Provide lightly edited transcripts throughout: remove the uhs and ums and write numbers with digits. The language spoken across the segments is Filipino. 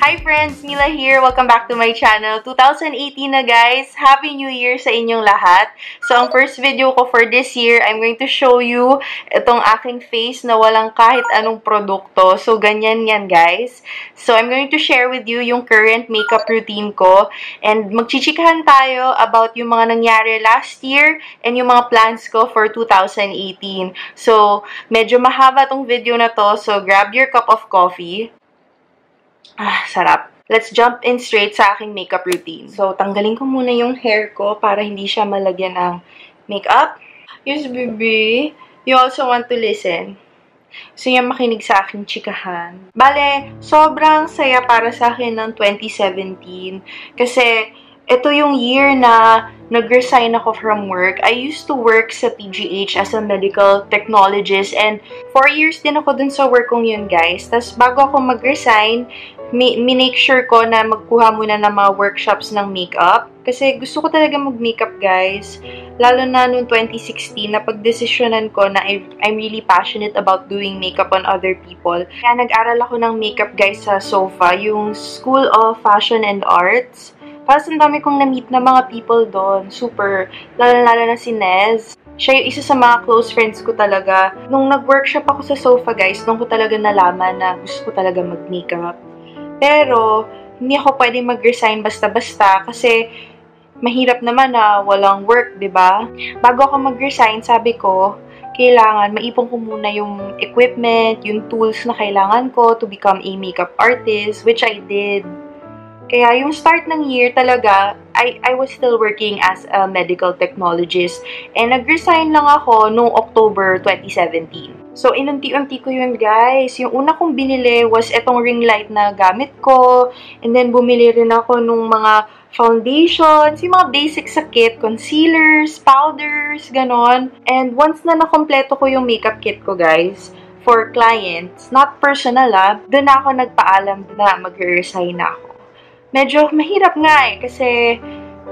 Hi friends! Mila here. Welcome back to my channel. 2018 na guys. Happy New Year sa inyong lahat. So, ang first video ko for this year, I'm going to show you itong aking face na walang kahit anong produkto. So, ganyan yan guys. So, I'm going to share with you yung current makeup routine ko. And magchichikahan tayo about yung mga nangyari last year and yung mga plans ko for 2018. So, medyo mahaba tong video na to. So, grab your cup of coffee. Sarap. Let's jump in straight sa aking makeup routine. So, tanggalin ko muna yung hair ko para hindi siya malagyan ng makeup. Yes, baby. You also want to listen? Gusto niya makinig sa aking chikahan. Bale, sobrang saya para sa akin ng 2017. Kasi, ito yung year na nag-resign ako from work. I used to work sa PGH as a medical technologist and 4 years din ako dun sa work kong yun, guys. Tapos bago ako mag-resign, minake sure ko na magkuha muna ng mga workshops ng makeup. Kasi gusto ko talaga mag-makeup, guys. Lalo na noong 2016, napag-desisyonan ko na I'm really passionate about doing makeup on other people. Kaya nag-aral ako ng makeup, guys, sa ZOEVA, yung School of Fashion and Arts. Tapos ang dami kong na-meet na mga people doon. Super. Lalo na si Nez. Siya yung isa sa mga close friends ko talaga. Nung nag-workshop ako sa ZOEVA, guys, doon ko talaga nalaman na gusto ko talaga mag-makeup. Pero, hindi ako pwedeng mag-resign basta-basta kasi mahirap naman na walang work, diba? Bago ako mag-resign, sabi ko, kailangan maipon ko muna yung equipment, yung tools na kailangan ko to become a makeup artist, which I did. Kaya yung start ng year talaga, I was still working as a medical technologist. And nag-resign lang ako noong October 2017. So, inunti-unti ko yun, guys. Yung una kong binili was etong ring light na gamit ko. And then, bumili rin ako nung mga foundations, yung mga basic sa kit, concealers, powders, ganon. And once na nakompleto ko yung makeup kit ko, guys, for clients, not personal doon na ako nagpaalam na mag-resign na ako. Medyo mahirap nga kasi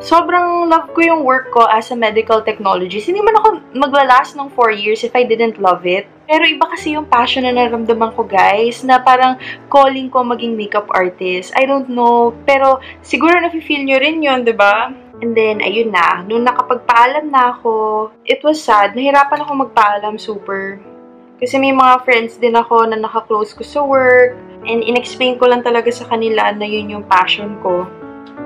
sobrang love ko yung work ko as a medical technologist. Hindi man ako maglalast ng 4 years if I didn't love it. Pero iba kasi yung passion na naramdaman ko, guys, na parang calling ko maging makeup artist. I don't know, pero siguro nafe-feel nyo rin yun, diba? And then, ayun na. Nung nakapagpaalam na ako, it was sad. Nahirapan ako magpaalam super. Kasi may mga friends din ako na naka-close ko sa work. And in-explain ko lang talaga sa kanila na yun yung passion ko.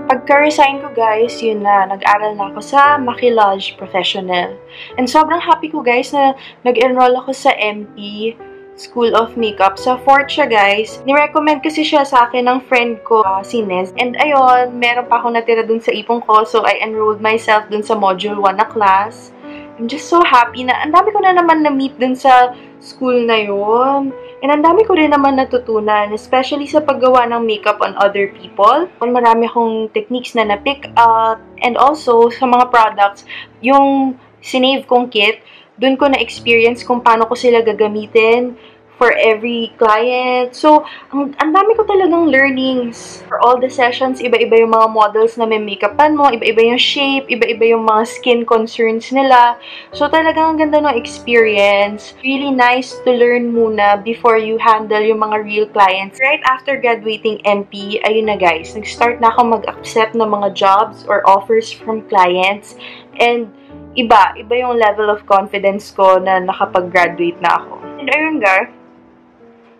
Pagka-resign ko, guys, yun na. Nag-aral na ako sa maquillage professional. And sobrang happy ko, guys, na nag-enroll ako sa MP, School of Makeup. Sa 4th siya, guys. Nirecommend kasi siya sa akin ng friend ko, si Nez. And ayun, meron pa akong natira dun sa ipong ko. So, I enrolled myself dun sa Module 1 na class. I'm just so happy na ang dami ko na naman na-meet dun sa school na yun. And ang dami ko rin naman natutunan, especially sa paggawa ng makeup on other people. Marami akong techniques na na-pick up. And also, sa mga products, yung sinave kong kit, dun ko na-experience kung paano ko sila gagamitin for every client. So, ang dami ko talagang learnings. For all the sessions, iba-iba yung mga models na may makeupan mo, iba-iba yung shape, iba-iba yung mga skin concerns nila. So, talagang ang ganda ng experience. Really nice to learn muna before you handle yung mga real clients. Right after graduating MP, ayun na guys, nag-start na ako mag-accept ng mga jobs or offers from clients. And iba yung level of confidence ko na nakapag-graduate na ako. And ayun guys,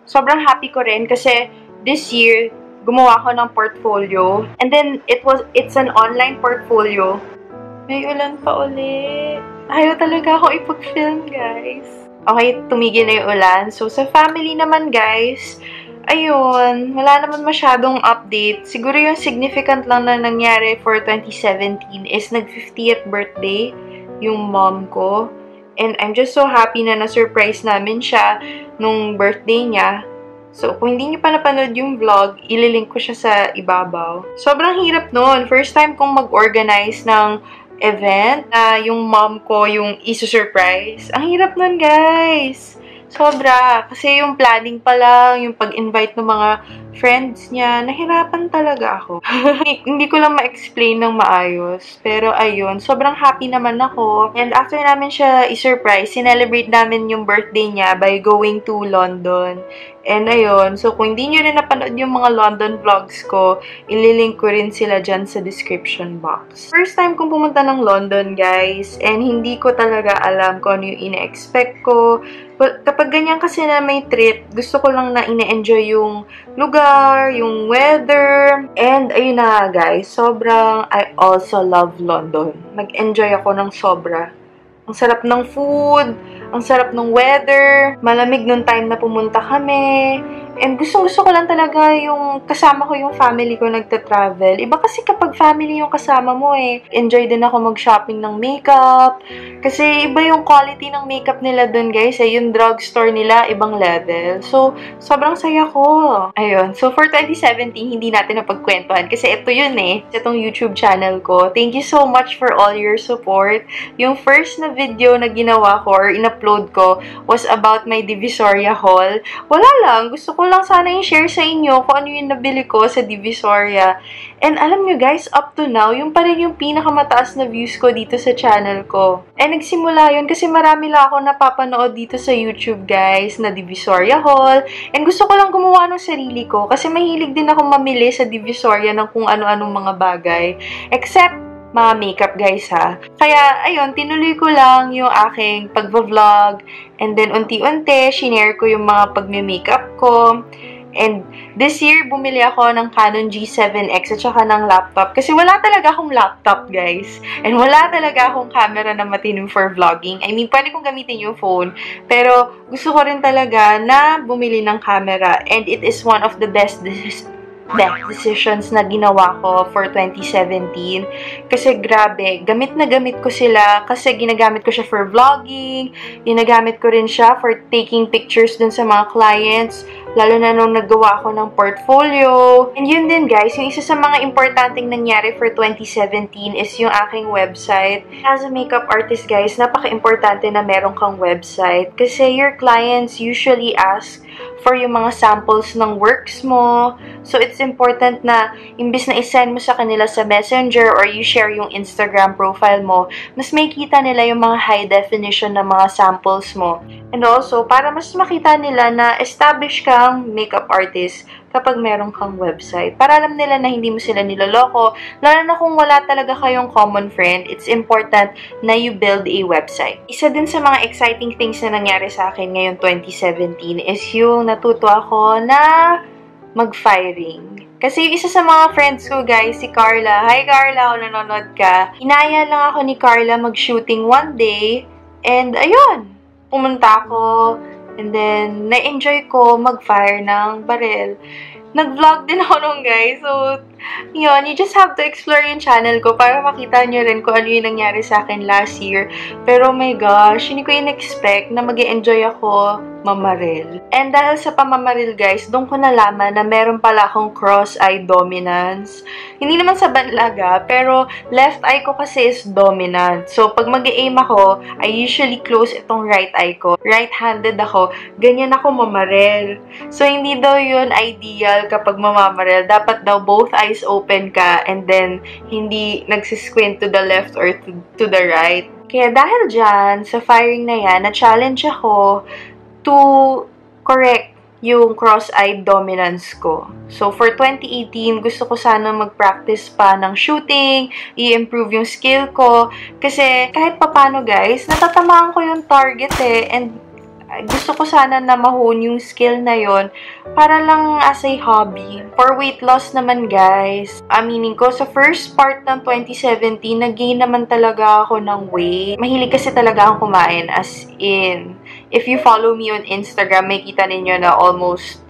sobrang happy ko rin kasi this year, gumawa ko ng portfolio. And then, it's an online portfolio. May ulan pa ulit. Ayaw talaga ako ipag-film, guys. Okay, tumigil na yung ulan. So, sa family naman, guys, ayun, wala naman masyadong update. Siguro yung significant lang na nangyari for 2017 is nag-50th birthday yung mom ko. And I'm just so happy na na-surprise namin siya nung birthday niya. So, kung hindi niyo pa napanood yung vlog, ililink ko siya sa ibabaw. Sobrang hirap nun. First time kong mag-organize ng event na yung mom ko yung isu-surprise. Ang hirap nun, guys. Sobra. Kasi yung planning pa lang, yung pag-invite ng mga friends niya, nahirapan talaga ako. Hindi ko lang ma-explain ng maayos. Pero ayun, sobrang happy naman ako. And after namin siya i-surprise, sinelebrate namin yung birthday niya by going to London. And ayun, so kung hindi nyo rin napanood yung mga London vlogs ko, ililink ko rin sila dyan sa description box. First time kong pumunta ng London, guys, and hindi ko talaga alam kung ano yung ine-expect ko. But kapag ganyan kasi na may trip, gusto ko lang na ine-enjoy yung lugar, yung weather. And ayun na guys, sobrang I also love London. Nag-enjoy ako ng sobra. Ang sarap ng food, ang sarap ng weather, malamig nung time na pumunta kami. And gustong-gusto ko lang talaga yung kasama ko yung family ko nagta-travel. Iba kasi kapag family yung kasama mo eh. Enjoy din ako mag-shopping ng makeup. Kasi iba yung quality ng makeup nila dun guys. Eh, yung drugstore nila, ibang level. So, sobrang saya ko. Ayun. So, for 2017, hindi natin napagkwentuhan. Kasi ito yun eh. Itong YouTube channel ko. Thank you so much for all your support. Yung first na video na ginawa ko or in-upload ko was about my Divisoria haul. Wala lang. Gusto ko lang sana i-share sa inyo kung ano yung nabili ko sa Divisoria. And alam nyo guys, up to now, yung pa rin yung pinakamataas na views ko dito sa channel ko. And nagsimula yun kasi marami lang ako napapanood dito sa YouTube guys na Divisoria haul. And gusto ko lang gumawa ng sarili ko kasi mahilig din ako mamili sa Divisoria ng kung ano-anong mga bagay. Except mga makeup guys ha. Kaya ayun, tinuloy ko lang yung aking pagva-vlog and then unti-unti shinare ko yung mga pagme-makeup ko. And this year, bumili ako ng Canon G7X at saka ng laptop. Kasi wala talaga akong laptop, guys. And wala talaga akong camera na matino for vlogging. I mean, pwede kong gamitin yung phone. Pero gusto ko rin talaga na bumili ng camera. And it is one of the best decisions na ginawa ko for 2017. Kasi grabe, gamit na gamit ko sila kasi ginagamit ko siya for vlogging, ginagamit ko rin siya for taking pictures dun sa mga clients, lalo na nung naggawa ako ng portfolio. And yun din guys, yung isa sa mga importanteng nangyari for 2017 is yung aking website. As a makeup artist guys, napaka-importante na meron kang website kasi your clients usually ask for yung mga samples ng works mo. So, it's important na imbis na isend mo sa kanila sa Messenger or you share yung Instagram profile mo, mas may kita nila yung mga high definition na mga samples mo. And also, para mas makita nila na established kang makeup artist kapag meron kang website. Para alam nila na hindi mo sila niloloko. Lalo na kung wala talaga kayong common friend, it's important na you build a website. Isa din sa mga exciting things na nangyari sa akin ngayon 2017 is yung natuto ako na mag-firing. Kasi yung isa sa mga friends ko, guys, si Carla. Hi, Carla, kung nanonood ka. Inaya lang ako ni Carla mag-shooting one day. And, ayun, pumunta ako. And then, na-enjoy ko mag-fire ng baril. Nag-vlog din ako nung guys. So, yun, you just have to explore yung channel ko para makita nyo rin kung ano yung nangyari sa akin last year. Pero, oh my gosh, hindi ko in-expect na mag-enjoy ako mamaril. And dahil sa pamamaril, guys, doon ko nalaman na meron pala akong cross-eye dominance. Hindi naman sa banlaga, pero left eye ko kasi is dominant. So, pag mag-aim ako, I usually close itong right eye ko. Right-handed ako, ganyan ako mamaril. So, hindi daw yun ideal kapag mamamaril. Dapat daw both eyes open ka and then hindi nagsisquint to the left or to the right. Kaya dahil dyan, sa firing na yan, na-challenge ako to correct yung cross-eye dominance ko. So, for 2018, gusto ko sana mag-practice pa ng shooting, i-improve yung skill ko. Kasi, kahit papano guys, natatamaan ko yung target eh. And, gusto ko sana na ma-hone yung skill na yon para lang as a hobby. For weight loss naman guys, aminin ko, sa first part ng 2017, nag-gain naman talaga ako ng weight. Mahilig kasi talaga akong kumain, as in, if you follow me on Instagram, may kita ninyo na almost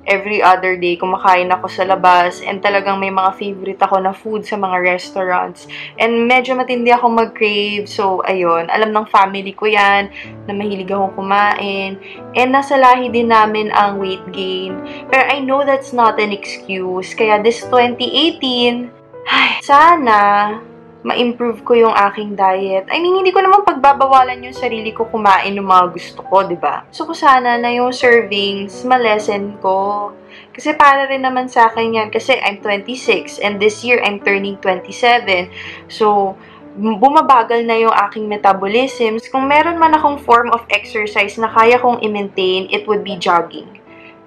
every other day kumakain ako sa labas and talagang may mga favorite ako na food sa mga restaurants. And medyo matindi ako mag-crave. So, ayun. Alam ng family ko yan na mahilig akong kumain. And nasa lahi din namin ang weight gain. Pero I know that's not an excuse. Kaya this 2018, ay, sana ma-improve ko yung aking diet. I mean, hindi ko naman pagbabawalan yung sarili ko kumain ng mga gusto ko, diba? Gusto ko sana na yung servings, ma-lessen ko. Kasi para rin naman sa akin yan. Kasi I'm 26 and this year I'm turning 27. So, bumabagal na yung aking metabolism. Kung meron man akong form of exercise na kaya kong i-maintain, it would be jogging.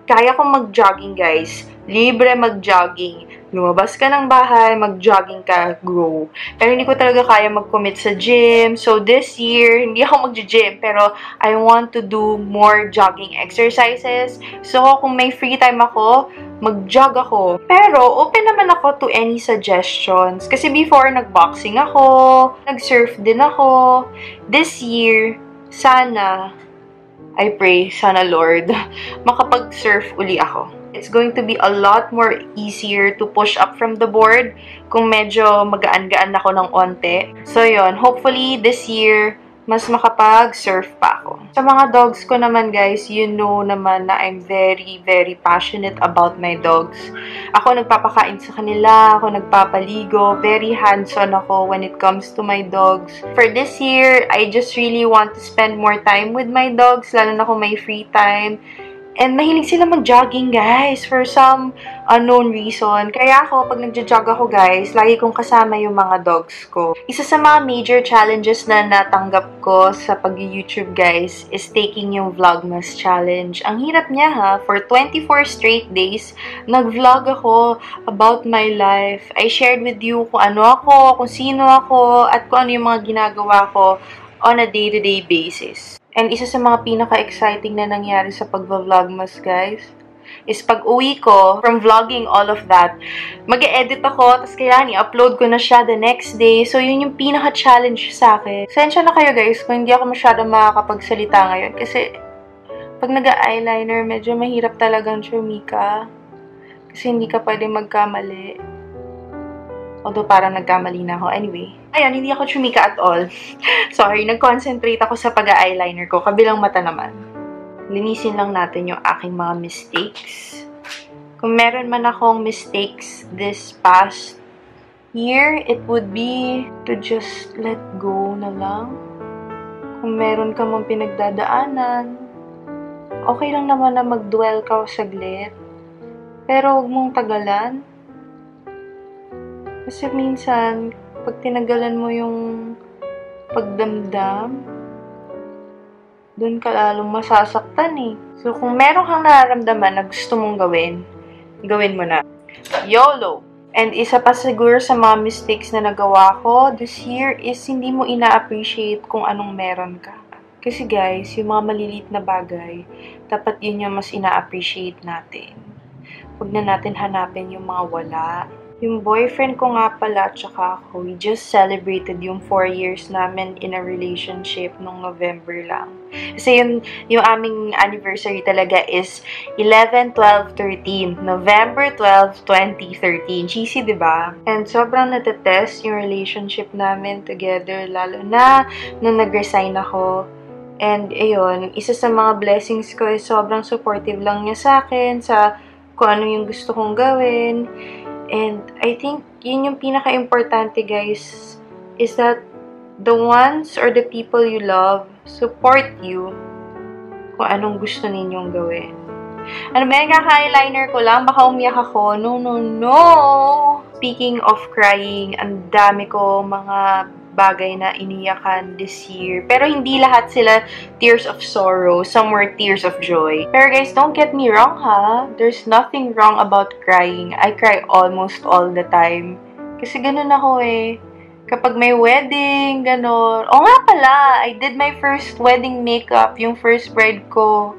Kaya kong mag-jogging, guys. Libre mag-jogging. Lumabas ka ng bahay, mag-jogging ka, grow. Pero hindi ko talaga kaya mag-commit sa gym. So, this year, hindi ako mag-gym. Pero, I want to do more jogging exercises. So, kung may free time ako, mag-jog ako. Pero, open naman ako to any suggestions. Kasi before, nag-boxing ako, nag-surf din ako. This year, sana, I pray, sana Lord, makapag-surf uli ako. It's going to be a lot more easier to push up from the board kung medyo magaan-gaan ako ng onte. So, yon, hopefully, this year, mas makapag-surf pa ako. Sa mga dogs ko naman, guys, you know naman na I'm very, very passionate about my dogs. Ako nagpapakain sa kanila, ako nagpapaligo, very hands-on ako when it comes to my dogs. For this year, I just really want to spend more time with my dogs, lalo na kung may free time. And mahilig sila mag-jogging, guys, for some unknown reason. Kaya ako, pag nagja-jog ako, guys, lagi kong kasama yung mga dogs ko. Isa sa mga major challenges na natanggap ko sa pag-YouTube, guys, is taking yung Vlogmas Challenge. Ang hirap niya, ha? For 24 straight days, nag-vlog ako about my life. I shared with you kung ano ako, kung sino ako, at kung ano yung mga ginagawa ko on a day-to-day basis. And isa sa mga pinaka-exciting na nangyari sa pag-vlogmas, guys, is pag-uwi ko from vlogging all of that, mag-e-edit ako, tapos kailangan i-upload ko na siya the next day. So, yun yung pinaka-challenge sa akin. Sensya na kayo, guys, kung hindi ako masyadong makakapagsalita ngayon. Kasi, pag nag-eyeliner, medyo mahirap talagang chumika. Kasi hindi ka pwede magkamali. Although, parang nagkamali na ako. Anyway. Ayun, hindi ako chumika at all. Sorry, nag-concentrate ako sa pag-eyeliner ko. Kabilang mata naman. Linisin lang natin yung aking mga mistakes. Kung meron man akong mistakes this past year, it would be to just let go na lang. Kung meron ka mong pinagdadaanan, okay lang naman na mag-dwell ka saglit. Pero huwag mong tagalan. Kasi minsan, pag tinagalan mo yung pagdamdam, dun ka lalong masasaktan eh. So, kung meron kang nararamdaman na gusto mong gawin, gawin mo na. YOLO! And isa pa siguro sa mga mistakes na nagawa ko this year is hindi mo ina-appreciate kung anong meron ka. Kasi guys, yung mga maliliit na bagay, dapat yun yung mas ina-appreciate natin. Huwag na natin hanapin yung mga wala. Yung boyfriend ko nga pala, tsaka ako, we just celebrated yung 4 years namin in a relationship nung November lang. Kasi yung aming anniversary talaga is 11-12-13. November 12, 2013. Cheesy, diba? And sobrang natetest yung relationship namin together, lalo na nung nag-resign ako. And ayun, isa sa mga blessings ko is sobrang supportive lang niya sa akin, sa kung ano yung gusto kong gawin. And I think yun yung pinaka-importante, guys, is that the ones or the people you love support you kung anong gusto ninyong gawin. Ano ba yan? Kaka-eyeliner ko lang. Baka umiyak ako. No, no, no! Speaking of crying, ang dami ko mga bagay na iniyakan this year. Pero hindi lahat sila tears of sorrow. Some were tears of joy. Pero guys, don't get me wrong, ha? There's nothing wrong about crying. I cry almost all the time. Kasi ganun ako eh. Kapag may wedding, ganun. O nga pala, I did my first wedding makeup, yung first bride ko.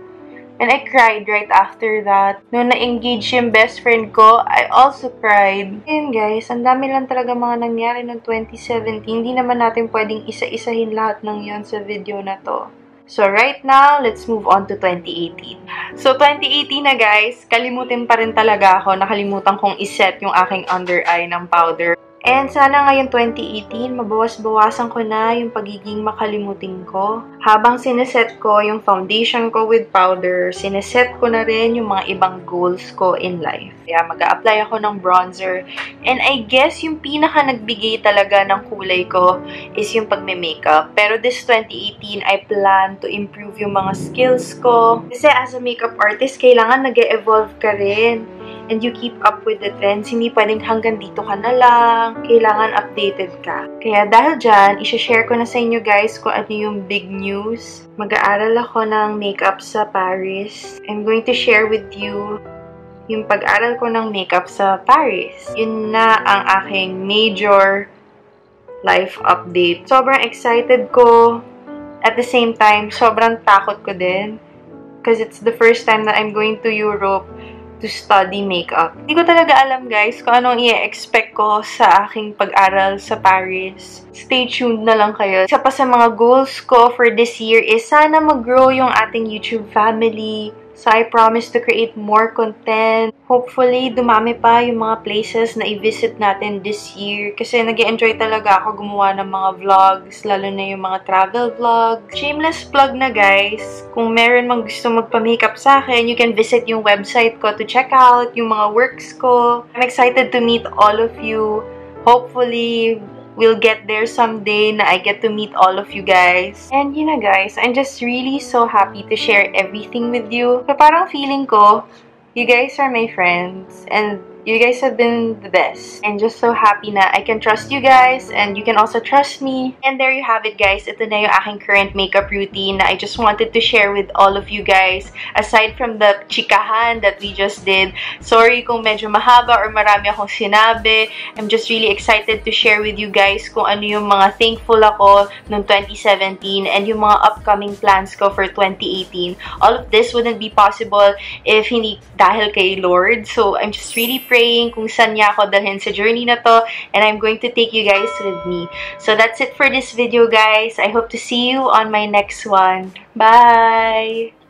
And I cried right after that. Nung na-engage yung best friend ko, I also cried. Ayun guys, ang dami lang talaga mga nangyari noong 2017. Hindi naman natin pwedeng isa-isahin lahat ng yon sa video na to. So right now, let's move on to 2018. So 2018 na guys, kalimutin pa rin talaga ako. Nakalimutan kong iset yung aking under eye ng powder. And sana ngayon 2018, mabawas-bawasan ko na yung pagiging makalimutin ko. Habang sineset ko yung foundation ko with powder, sineset ko na rin yung mga ibang goals ko in life. Kaya mag-a-apply ako ng bronzer. And I guess yung pinaka nagbigay talaga ng kulay ko is yung pagme-makeup. Pero this 2018, I plan to improve yung mga skills ko. Kasi as a makeup artist, kailangan nag-evolve ka rin. And you keep up with the trends. Hindi pwedeng hanggang dito ka na lang. Kailangan updated ka. Kaya dahil dyan, isha-share ko na sa inyo guys kung ano yung big news. Mag-aaral ako ng makeup sa Paris. I'm going to share with you yung pag-aral ko ng makeup sa Paris. Yun na ang aking major life update. Sobrang excited ko. At the same time, sobrang takot ko din. Because it's the first time that I'm going to Europe to study makeup. Hindi ko talaga alam guys kung anong i-expect ko sa aking pag-aral sa Paris. Stay tuned na lang kayo. Isa pa sa mga goals ko for this year is sana mag-grow yung ating YouTube family. So I promise to create more content. Hopefully, dumami pa yung mga places na i-visit natin this year. Kasi nag-enjoy talaga ako gumawa ng mga vlogs, lalo na yung mga travel vlogs. Shameless plug na guys. Kung meron mang gusto magpa-makeup sa akin, you can visit yung website ko to check out yung mga works ko. I'm excited to meet all of you. Hopefully, we'll get there someday na I get to meet all of you guys. And yun na guys, I'm just really so happy to share everything with you. So parang feeling ko, you guys are my friends and you guys have been the best. And just so happy na I can trust you guys and you can also trust me. And there you have it guys. Ito na yung aking current makeup routine na I just wanted to share with all of you guys. Aside from the Chikahan that we just did. Sorry kung medyo mahaba or marami akong sinabi. I'm just really excited to share with you guys kung ano yung mga thankful ako noong 2017 and yung mga upcoming plans ko for 2018. All of this wouldn't be possible if hindi dahil kay Lord. So I'm just really praying kung saan niya ako dalhin sa journey na to, and I'm going to take you guys with me. So that's it for this video guys. I hope to see you on my next one. Bye!